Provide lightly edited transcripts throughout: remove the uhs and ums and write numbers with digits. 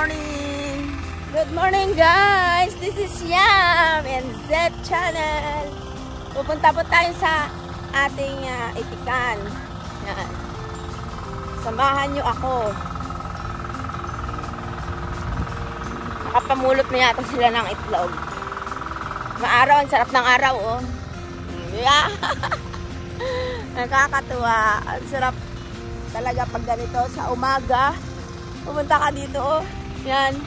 morning! Good morning guys! This is Yam and Zed Channel. Pupunta po tayo sa ating itikan. Yan. Samahan nyo ako. Nakapamulot na yata sila ng itlog. Maaraw, ang sarap ng araw oh. Yeah. Nakakatuwa. Ang sarap talaga pag ganito sa umaga. Pumunta ka dito oh. Yan.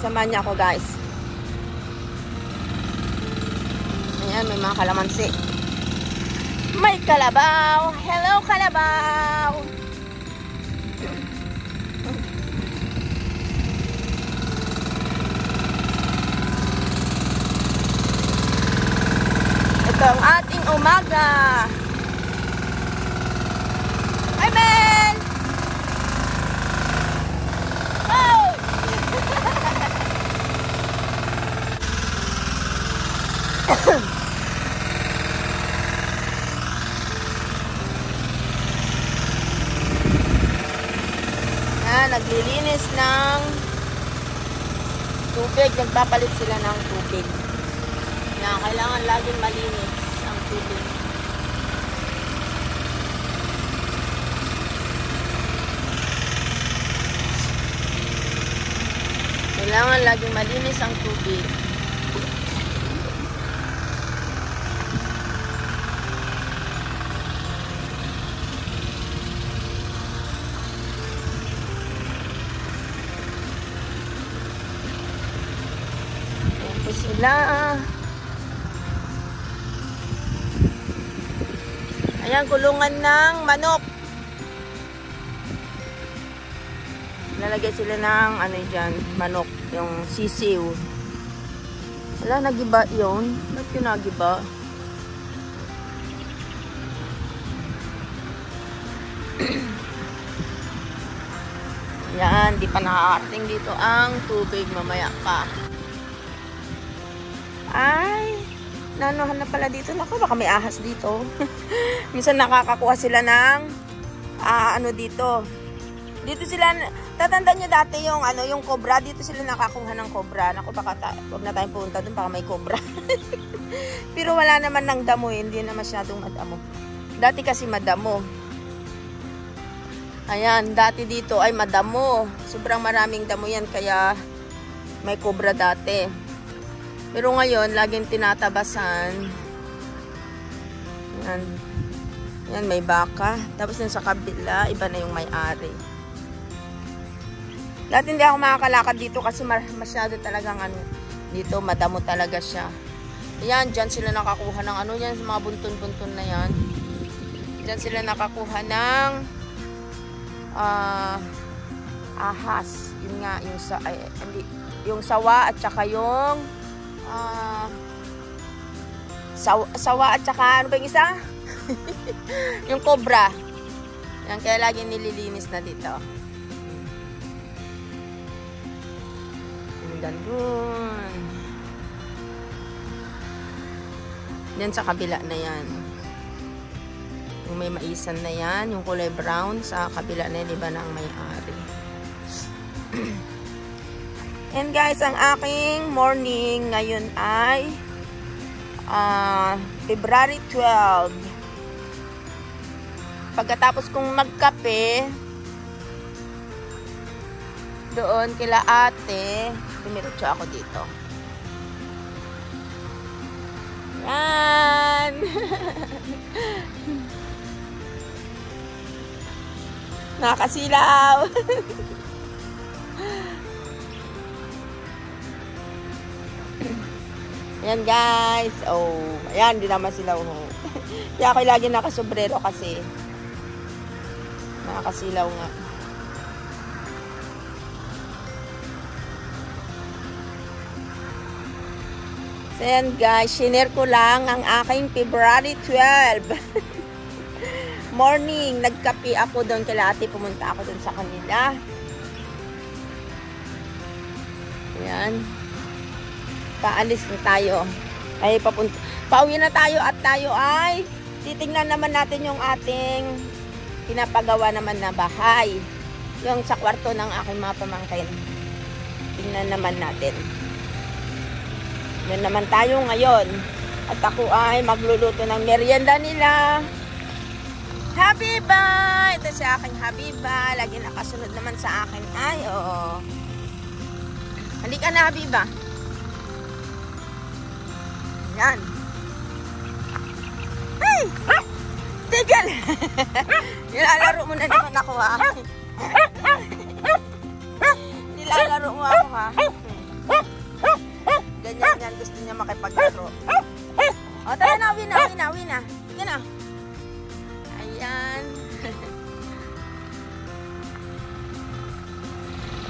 Samahan niya ako guys. Ayan, may mga kalamansi. May kalabaw. Hello kalabaw. Ito ang ating umaga. Hi Ben! Oh! Naglilinis ng tubig. Nagpapalit sila ng tubig. Kailangan laging malinis ang tubig. Kailangan laging malinis ang tubig. Sila. Ayan, kulungan ng manok. Lalagay sila ng ano dyan, manok, yung sisiw. Wala, nagiba yun. Ba't yun nagiba? Yan, di pa nakakarating dito ang tubig, mamaya pa. Ay, nanuhan na pala dito. Naku, baka may ahas dito. Minsan nakakakuha sila ng ano dito. Dito sila, tatandaan nyo dati yung ano, yung cobra. Dito sila nakakuha ng cobra. Naku, baka huwag na tayong punta dun, baka may cobra. Pero wala naman ng damo, hindi na masyadong madamo. Dati kasi madamo. Ayan, dati dito ay madamo. Sobrang maraming damo yan, kaya may cobra dati. Pero ngayon, laging tinatabasan. Yan. Yan, may baka. Tapos yun sa kabila, iba na yung may-ari. Dati hindi ako makakalakad dito kasi masyado talagang ano, dito madamo talaga siya. Yan, dyan sila nakakuha ng ano yan, mga buntun-buntun na yan. Dyan sila nakakuha ng ahas. Yun nga, yung sawa at saka yung sawa at saka ano ba yung isa? Yung cobra. Yan, kaya lagi nililinis na dito. Gandun. Yan sa kabila na yan. Yung may maisan na yan, yung kulay brown sa kabila na yan, iba na ang may-ari. And guys, ang aking morning ngayon ay February 12. Pagkatapos kong magkape doon kila ate, dumiretso ako dito. Yan! Nakakasilaw! Ayan guys. Oh, ayan, hindi naman sila kaya ako lagi nakasobrero kasi nakakasilaw nga. So ayan guys, shinare ko lang ang aking February 12. Morning, nagkape ako doon kila ate, pumunta ako doon sa kanila. Ayan. Paalis na tayo. Ay, pauwi na tayo at tayo ay titingnan naman natin yung ating pinapagawa naman na bahay. Yung sa kwarto ng aking mga pamangkin. Tingnan naman natin. Yan naman tayo ngayon. At ako ay magluluto ng merienda nila. Habiba! Ito si aking Habiba. Lagi nakasunod naman sa akin. Ay, oo. Halika na, Habiba. Yan. Ay! Tigil! Nilalaro mo na naman ako, ha? Nilalaro mo ako, ha? Ganyan yan. Gusto niya makipaglaro. O, tara na. Uwi na. Sige na. Ayan.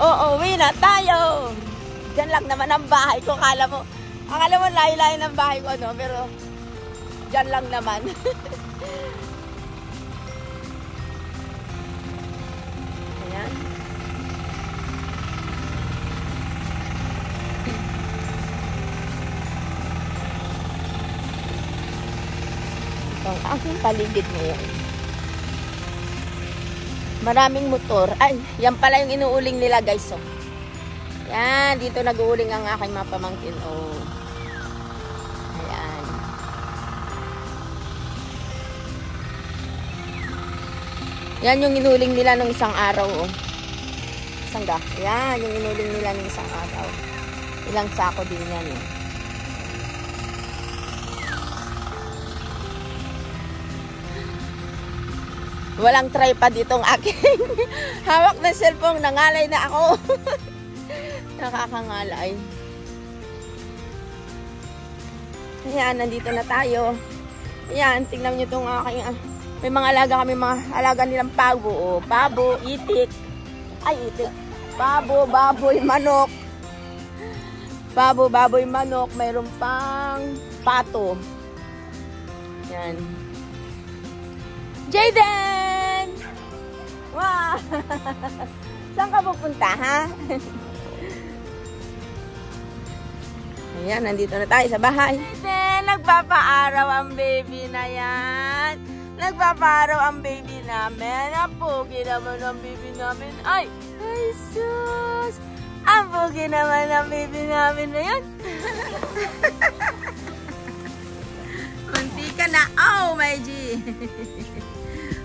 Oo, uwi na tayo. Diyan lang naman ang bahay ko. Akala mo layo-layo ng bahay ko, no? Pero, diyan lang naman. Ayan. Ito ang aking paligid ngayon. Maraming motor. Ay, yan pala yung inuuling nila, guys. Oh. Yan, dito nag-uuling ang aking mga pamangkin. Oh. Ayan. Yan yung inuuling nila nung isang araw. Oh. Sangga. Yan, yung inuuling nila nung isang araw. Ilang sako din yan. Eh. Walang tripod itong aking hawak na cellphone. Nangalay na ako. Nakakangalay. Ayan, nandito na tayo. Ayan, tingnan nyo itong aking... may mga alaga kami, mga alaga nilang pabo. Oh, pabo, itik. Ay, itik. Pabo, baboy, manok. Pabo, baboy, manok. Mayroon pang pato. Ayan. Jayden! Wow! Saan ka pupunta, ha? Ayan, nandito na tayo sa bahay. Jayden, nagpapaaraw ang baby na yan. Nagpapaaraw ang baby namin. Ang pogi naman ang baby namin. Ay! Ay, sus! Ang pogi naman ang baby namin na yan. Mantika na. Oh, my G!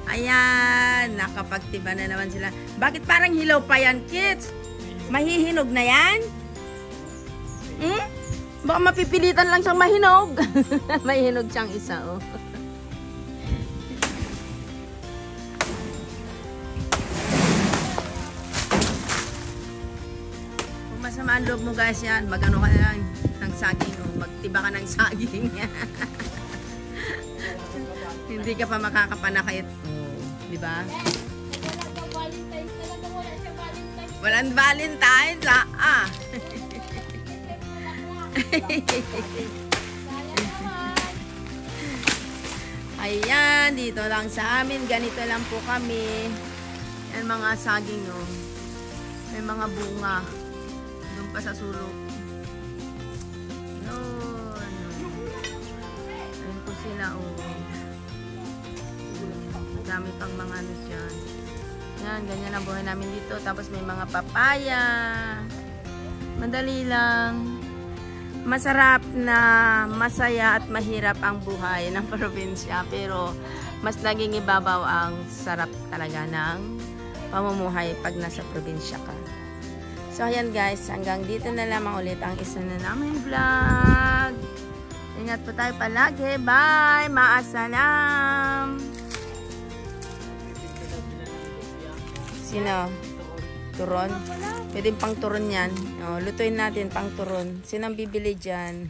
Ayan, nakapagtiba na naman sila. Bakit parang hilaw pa yan, kids? Mahihinog na yan? Baka mapipilitan lang siyang mahinog. Mahihinog siyang isa, oh. Kung masama ang loob mo, guys, yan, mag-ano ka na ng saging, oh. Magtiba ka ng saging. Hindi ka pa makakapanakit. Diba? Walang Valentine's. Ah. Ayan, dito lang sa amin. Ganito lang po kami. Yan mga saging, oh. May mga bunga. Doon pa sa sulok. Yun. Ayun po sila, oh. Dami pang mga ano dyan. Yan, ganyan ang buhay namin dito. Tapos may mga papaya. Madali lang. Masarap na masaya at mahirap ang buhay ng probinsya. Pero mas naging ibabaw ang sarap talaga ng pamumuhay pag nasa probinsya ka. So ayan guys, hanggang dito na lamang ulit ang isa na namin vlog. Ingat po tayo palagi. Bye! Maasalam! Sino? Turon? Pwedeng pang turon yan. O, lutuin natin pang turon. Sinong bibili dyan?